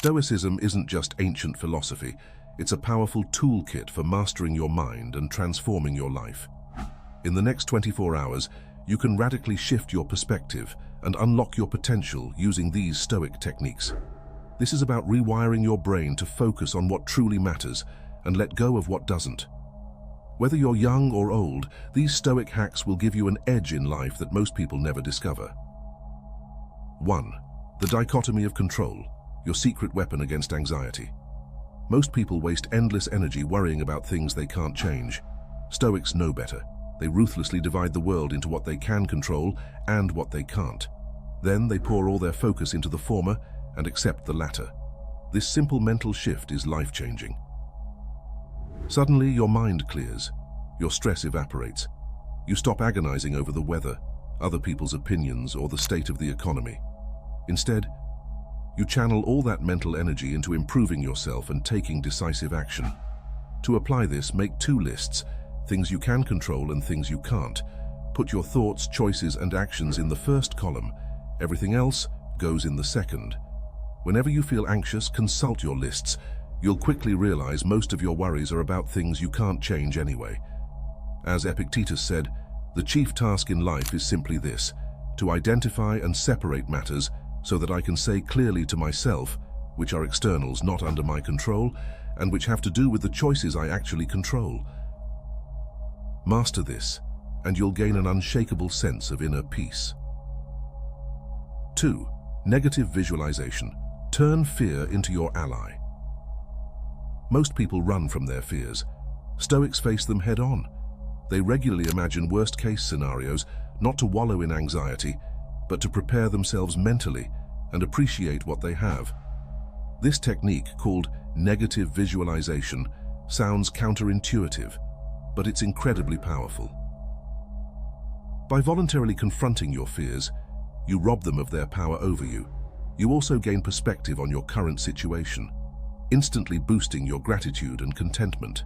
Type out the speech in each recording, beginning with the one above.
Stoicism isn't just ancient philosophy, it's a powerful toolkit for mastering your mind and transforming your life. In the next 24 hours, you can radically shift your perspective and unlock your potential using these Stoic techniques. This is about rewiring your brain to focus on what truly matters and let go of what doesn't. Whether you're young or old, these Stoic hacks will give you an edge in life that most people never discover. 1. The dichotomy of control, your secret weapon against anxiety. Most people waste endless energy worrying about things they can't change. Stoics know better. They ruthlessly divide the world into what they can control and what they can't. Then they pour all their focus into the former and accept the latter. This simple mental shift is life-changing. Suddenly, your mind clears. Your stress evaporates. You stop agonizing over the weather, other people's opinions, or the state of the economy. Instead, you channel all that mental energy into improving yourself and taking decisive action. To apply this, make 2 lists, things you can control and things you can't. Put your thoughts, choices, and actions in the first column. Everything else goes in the second. Whenever you feel anxious, consult your lists. You'll quickly realize most of your worries are about things you can't change anyway. As Epictetus said, the chief task in life is simply this: to identify and separate matters so that I can say clearly to myself, which are externals not under my control, and which have to do with the choices I actually control. Master this, and you'll gain an unshakable sense of inner peace. 2. Negative visualization. Turn fear into your ally. Most people run from their fears. Stoics face them head-on. They regularly imagine worst-case scenarios, not to wallow in anxiety, but to prepare themselves mentally and appreciate what they have. This technique, called negative visualization, sounds counterintuitive, but it's incredibly powerful. By voluntarily confronting your fears, you rob them of their power over you. You also gain perspective on your current situation, instantly boosting your gratitude and contentment.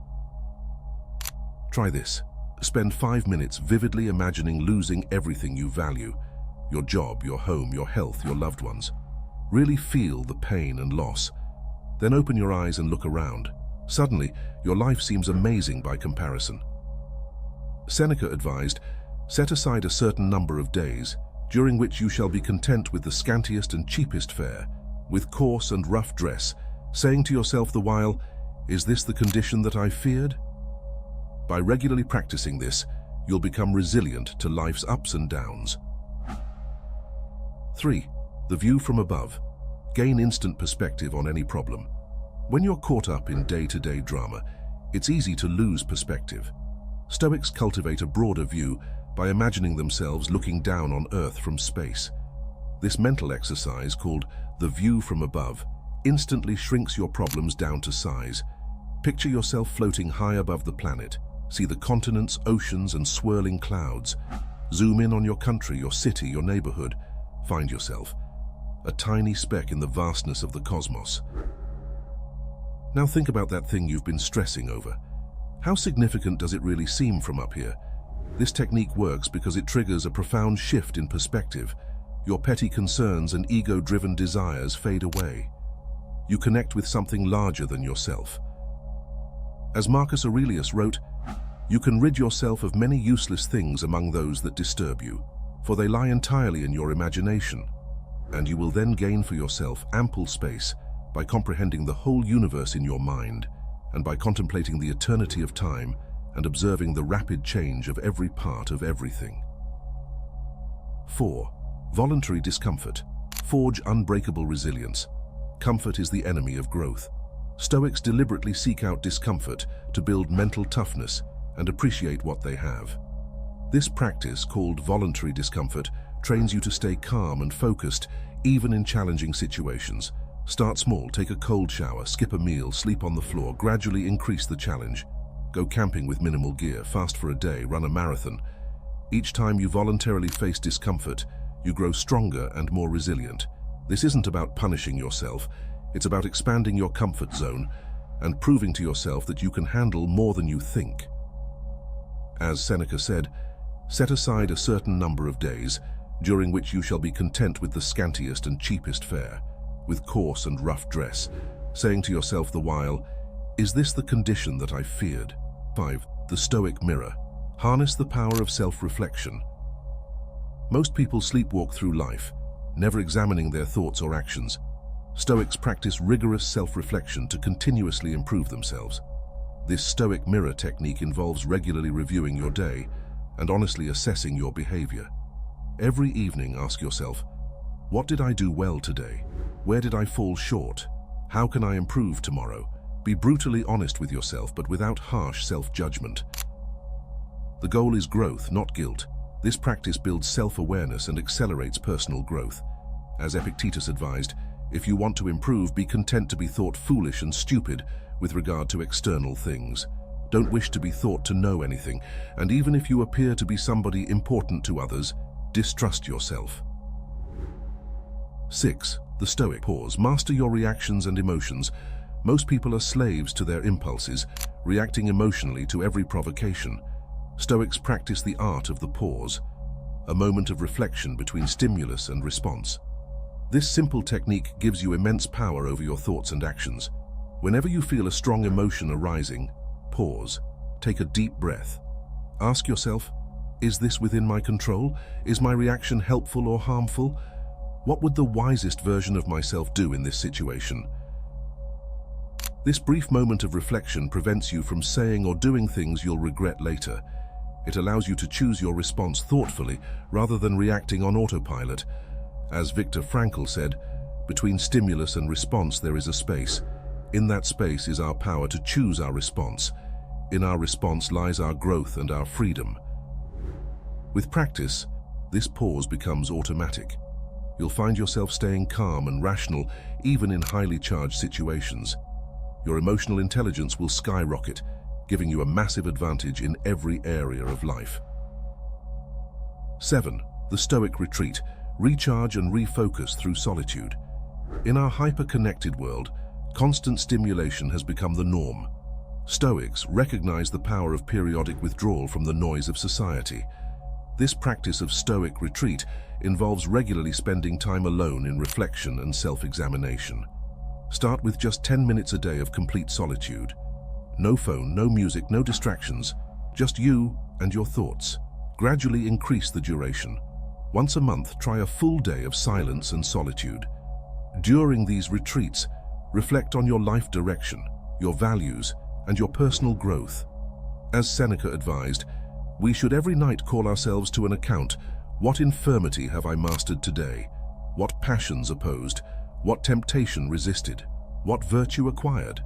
Try this. Spend 5 minutes vividly imagining losing everything you value: your job, your home, your health, your loved ones. Really feel the pain and loss. Then open your eyes and look around. Suddenly, your life seems amazing by comparison. Seneca advised, set aside a certain number of days, during which you shall be content with the scantiest and cheapest fare, with coarse and rough dress, saying to yourself the while, is this the condition that I feared? By regularly practicing this, you'll become resilient to life's ups and downs. 3. The view from above. Gain instant perspective on any problem. When you're caught up in day-to-day drama, it's easy to lose perspective. Stoics cultivate a broader view by imagining themselves looking down on Earth from space. This mental exercise, called the view from above, instantly shrinks your problems down to size. Picture yourself floating high above the planet. See the continents, oceans, and swirling clouds. Zoom in on your country, your city, your neighborhood. Find yourself a tiny speck in the vastness of the cosmos. Now think about that thing you've been stressing over. How significant does it really seem from up here? This technique works because it triggers a profound shift in perspective. Your petty concerns and ego-driven desires fade away. You connect with something larger than yourself. As Marcus Aurelius wrote, you can rid yourself of many useless things among those that disturb you, for they lie entirely in your imagination, and you will then gain for yourself ample space by comprehending the whole universe in your mind and by contemplating the eternity of time and observing the rapid change of every part of everything. 4. Voluntary discomfort. Forge unbreakable resilience. Comfort is the enemy of growth. Stoics deliberately seek out discomfort to build mental toughness and appreciate what they have. This practice, called voluntary discomfort, trains you to stay calm and focused even in challenging situations. Start small, take a cold shower, skip a meal, sleep on the floor, gradually increase the challenge. Go camping with minimal gear, fast for a day, run a marathon. Each time you voluntarily face discomfort, you grow stronger and more resilient. This isn't about punishing yourself, it's about expanding your comfort zone and proving to yourself that you can handle more than you think. As Seneca said, set aside a certain number of days, during which you shall be content with the scantiest and cheapest fare, with coarse and rough dress, saying to yourself the while, "Is this the condition that I feared?" 5. The Stoic mirror. Harness the power of self-reflection. Most people sleepwalk through life, never examining their thoughts or actions. Stoics practice rigorous self-reflection to continuously improve themselves. This Stoic mirror technique involves regularly reviewing your day and honestly assessing your behavior. Every evening, ask yourself, what did I do well today? Where did I fall short? How can I improve tomorrow? Be brutally honest with yourself, but without harsh self-judgment. The goal is growth, not guilt. This practice builds self-awareness and accelerates personal growth. As Epictetus advised, if you want to improve, be content to be thought foolish and stupid with regard to external things. Don't wish to be thought to know anything, and even if you appear to be somebody important to others, distrust yourself. 6. The Stoic pause. Master your reactions and emotions. Most people are slaves to their impulses, reacting emotionally to every provocation. Stoics practice the art of the pause, a moment of reflection between stimulus and response. This simple technique gives you immense power over your thoughts and actions. Whenever you feel a strong emotion arising, pause. Take a deep breath. Ask yourself, is this within my control? Is my reaction helpful or harmful? What would the wisest version of myself do in this situation? This brief moment of reflection prevents you from saying or doing things you'll regret later. It allows you to choose your response thoughtfully rather than reacting on autopilot. As Viktor Frankl said, between stimulus and response there is a space. In that space is our power to choose our response. In our response lies our growth and our freedom. With practice, this pause becomes automatic. You'll find yourself staying calm and rational even in highly charged situations. Your emotional intelligence will skyrocket, giving you a massive advantage in every area of life. 7. The Stoic retreat. Recharge and refocus through solitude. In our hyper-connected world, constant stimulation has become the norm. Stoics recognize the power of periodic withdrawal from the noise of society. This practice of Stoic retreat involves regularly spending time alone in reflection and self-examination. Start with just 10 minutes a day of complete solitude. No phone, no music, no distractions, just you and your thoughts. Gradually increase the duration. Once a month, try a full day of silence and solitude. During these retreats, reflect on your life direction, your values, and your personal growth. As Seneca advised, we should every night call ourselves to an account. What infirmity have I mastered today? What passions opposed? What temptation resisted? What virtue acquired?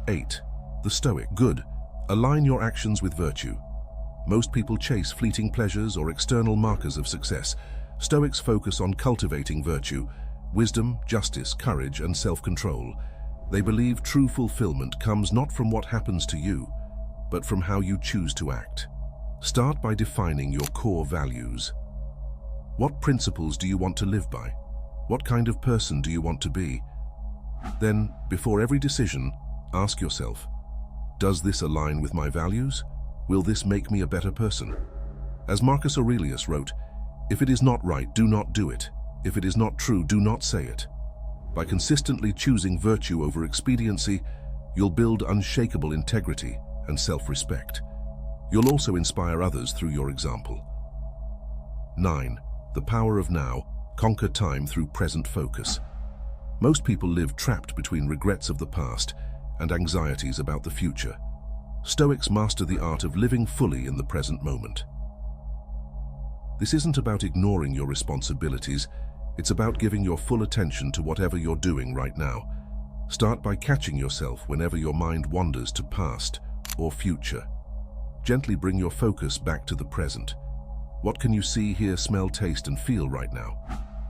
8. The Stoic. Good. Align your actions with virtue. Most people chase fleeting pleasures or external markers of success. Stoics focus on cultivating virtue, wisdom, justice, courage, and self-control. They believe true fulfillment comes not from what happens to you, but from how you choose to act. Start by defining your core values. What principles do you want to live by? What kind of person do you want to be? Then, before every decision, ask yourself, does this align with my values? Will this make me a better person? As Marcus Aurelius wrote, if it is not right, do not do it. If it is not true, do not say it. By consistently choosing virtue over expediency, you'll build unshakable integrity and self-respect. You'll also inspire others through your example. 9. The power of now. Conquer time through present focus. Most people live trapped between regrets of the past and anxieties about the future. Stoics master the art of living fully in the present moment. This isn't about ignoring your responsibilities, it's about giving your full attention to whatever you're doing right now. Start by catching yourself whenever your mind wanders to past or future. Gently bring your focus back to the present. What can you see, hear, smell, taste, and feel right now?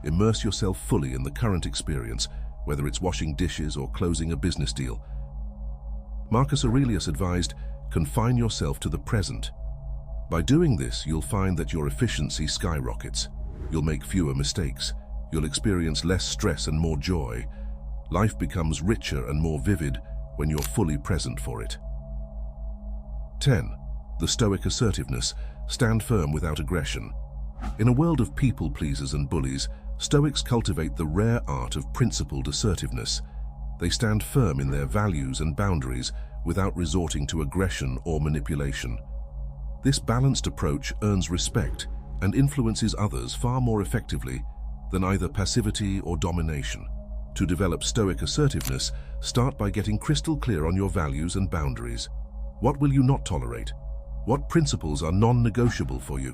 Immerse yourself fully in the current experience, whether it's washing dishes or closing a business deal. Marcus Aurelius advised, confine yourself to the present. By doing this, you'll find that your efficiency skyrockets. You'll make fewer mistakes. You'll experience less stress and more joy. Life becomes richer and more vivid when you're fully present for it. 10. The Stoic assertiveness. Stand firm without aggression. In a world of people-pleasers and bullies, Stoics cultivate the rare art of principled assertiveness. They stand firm in their values and boundaries without resorting to aggression or manipulation. This balanced approach earns respect and influences others far more effectively than either passivity or domination. To develop Stoic assertiveness, start by getting crystal clear on your values and boundaries. What will you not tolerate? What principles are non-negotiable for you?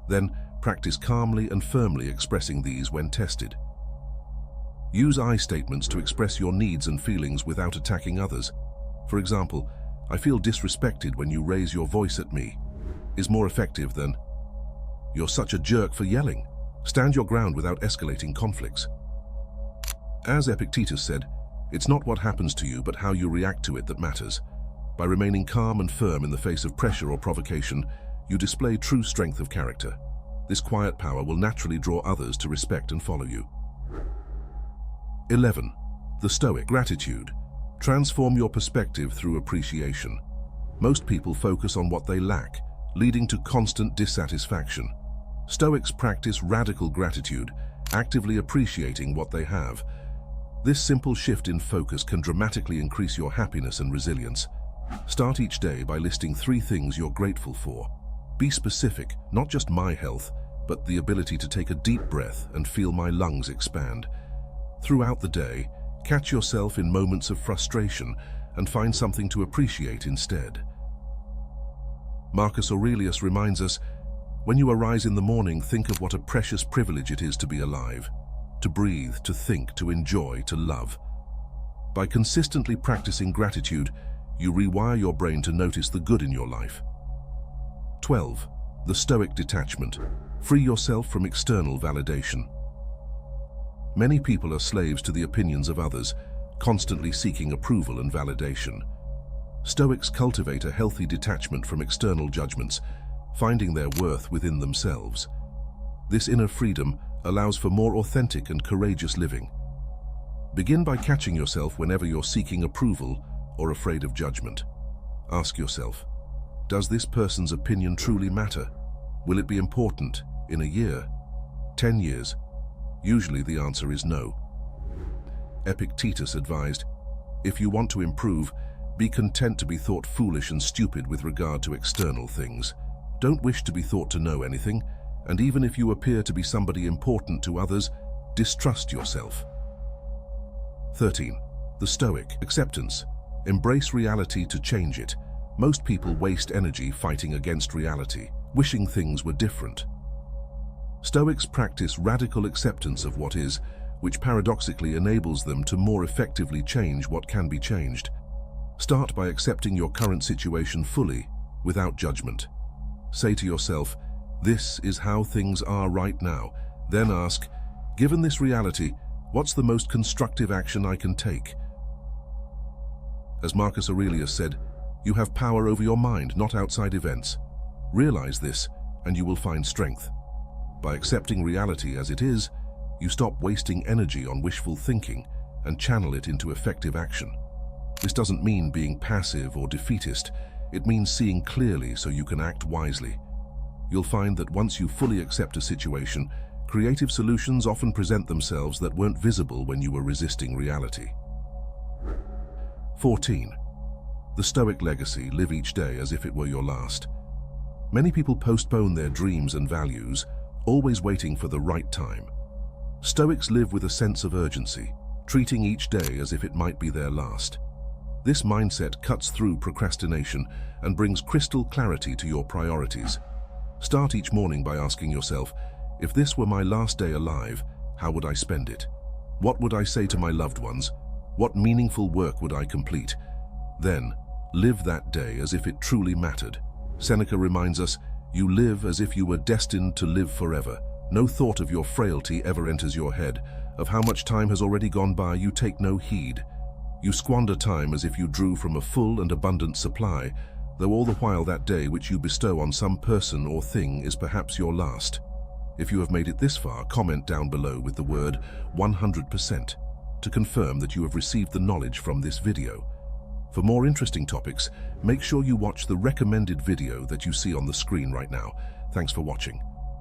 Then, practice calmly and firmly expressing these when tested. Use I statements to express your needs and feelings without attacking others. For example, "I feel disrespected when you raise your voice at me," is more effective than "You're such a jerk for yelling." Stand your ground without escalating conflicts. As Epictetus said, "It's not what happens to you, but how you react to it that matters." By remaining calm and firm in the face of pressure or provocation, you display true strength of character. This quiet power will naturally draw others to respect and follow you. 11. The Stoic gratitude. Transform your perspective through appreciation. Most people focus on what they lack, leading to constant dissatisfaction. Stoics practice radical gratitude, actively appreciating what they have. This simple shift in focus can dramatically increase your happiness and resilience. Start each day by listing 3 things you're grateful for. Be specific, not just my health, but the ability to take a deep breath and feel my lungs expand. Throughout the day, catch yourself in moments of frustration and find something to appreciate instead. Marcus Aurelius reminds us, "When you arise in the morning, think of what a precious privilege it is to be alive, to breathe, to think, to enjoy, to love." By consistently practicing gratitude, you rewire your brain to notice the good in your life. 12. The Stoic detachment. Free yourself from external validation. Many people are slaves to the opinions of others, constantly seeking approval and validation. Stoics cultivate a healthy detachment from external judgments, finding their worth within themselves. This inner freedom allows for more authentic and courageous living. Begin by catching yourself whenever you're seeking approval or afraid of judgment. Ask yourself, does this person's opinion truly matter? Will it be important in a year, 10 years? Usually the answer is no. Epictetus advised, "If you want to improve, be content to be thought foolish and stupid with regard to external things. Don't wish to be thought to know anything, and even if you appear to be somebody important to others, distrust yourself." 13. The Stoic acceptance. Embrace reality to change it. Most people waste energy fighting against reality, wishing things were different. Stoics practice radical acceptance of what is, which paradoxically enables them to more effectively change what can be changed. Start by accepting your current situation fully, without judgment. Say to yourself, "This is how things are right now." Then ask, "Given this reality, what's the most constructive action I can take?" As Marcus Aurelius said, "You have power over your mind, not outside events." Realize this, and you will find strength. By accepting reality as it is, you stop wasting energy on wishful thinking and channel it into effective action. This doesn't mean being passive or defeatist. It means seeing clearly so you can act wisely. You'll find that once you fully accept a situation, creative solutions often present themselves that weren't visible when you were resisting reality. 14. The Stoic legacy. Live each day as if it were your last. Many people postpone their dreams and values, always waiting for the right time. Stoics live with a sense of urgency, treating each day as if it might be their last. This mindset cuts through procrastination and brings crystal clarity to your priorities. Start each morning by asking yourself, "If this were my last day alive, how would I spend it? What would I say to my loved ones? What meaningful work would I complete?" Then, live that day as if it truly mattered. Seneca reminds us, "You live as if you were destined to live forever." No thought of your frailty ever enters your head. Of how much time has already gone by, you take no heed. You squander time as if you drew from a full and abundant supply, though all the while that day which you bestow on some person or thing is perhaps your last. If you have made it this far, comment down below with the word 100% to confirm that you have received the knowledge from this video. For more interesting topics, make sure you watch the recommended video that you see on the screen right now. Thanks for watching.